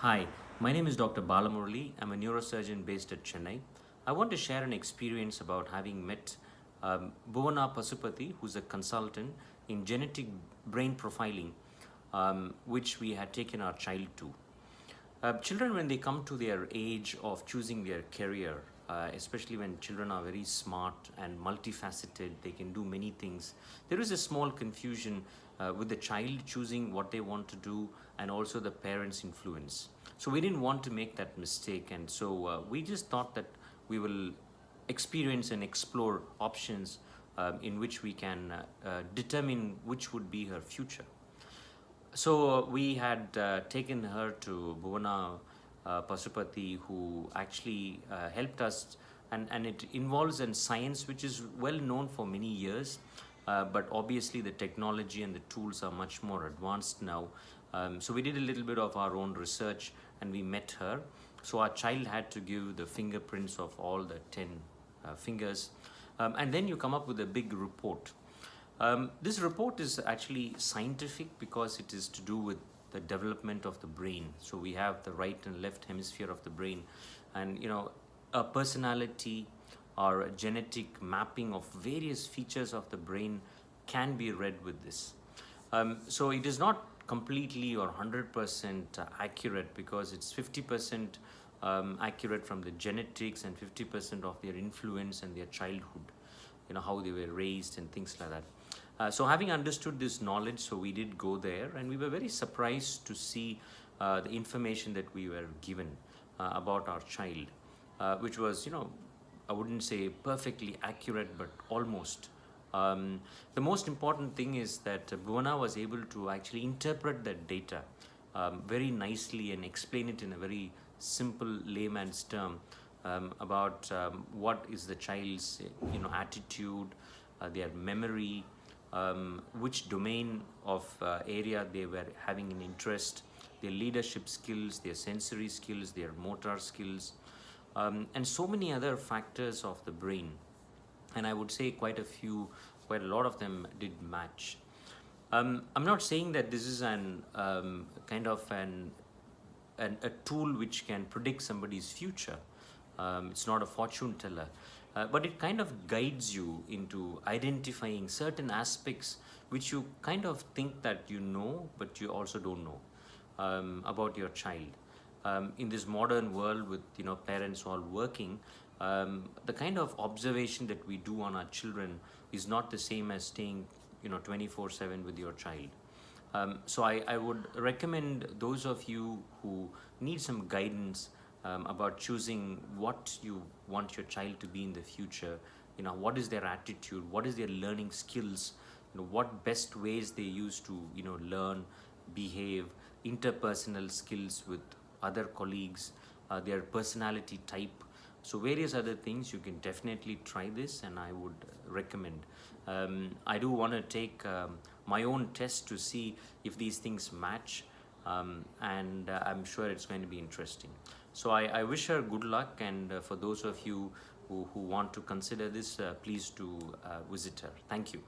Hi, my name is Dr. Balamurali. I'm a neurosurgeon based at Chennai. I want to share an experience about having met Bhuvana Pasupati, who's a consultant in genetic brain profiling, which we had taken our child to. Children, when they come to their age of choosing their career, especially when children are very smart and multifaceted, they can do many things. There is a small confusion with the child choosing what they want to do and also the parents' influence. So we didn't want to make that mistake, and so we just thought that we will experience and explore options in which we can determine which would be her future. So we had taken her to Bhuvana Pasupati, who actually helped us, and it involves in science which is well known for many years, but obviously the technology and the tools are much more advanced now. So we did a little bit of our own research and we met her. So our child had to give the fingerprints of all the 10 fingers, and then you come up with a big report. This report is actually scientific because it is to do with the development of the brain. So we have the right and left hemisphere of the brain, and a personality or a genetic mapping of various features of the brain can be read with this. So it is not completely or 100% accurate because it's 50% accurate from the genetics and 50% of their influence and their childhood, how they were raised and things like that. So having understood this knowledge, so we did go there and we were very surprised to see the information that we were given about our child, which was, I wouldn't say perfectly accurate, but almost. The most important thing is that Bhuvana was able to actually interpret that data very nicely and explain it in a very simple layman's term about what is the child's attitude, their memory, which domain of area they were having an interest, their leadership skills, their sensory skills, their motor skills, and so many other factors of the brain. And I would say quite a lot of them did match. I'm not saying that this is an kind of a tool which can predict somebody's future. It's not a fortune teller, but it kind of guides you into identifying certain aspects which you kind of think that you know, but you also don't know about your child. In this modern world with parents all working, the kind of observation that we do on our children is not the same as staying 24/7 with your child. So I would recommend those of you who need some guidance about choosing what you want your child to be in the future. What is their attitude, what is their learning skills, what best ways they use to learn, behave, interpersonal skills with other colleagues, their personality type. So various other things, you can definitely try this, and I would recommend. I do want to take my own test to see if these things match, and I'm sure it's going to be interesting. So I wish her good luck, and for those of you who want to consider this, please do visit her. Thank you.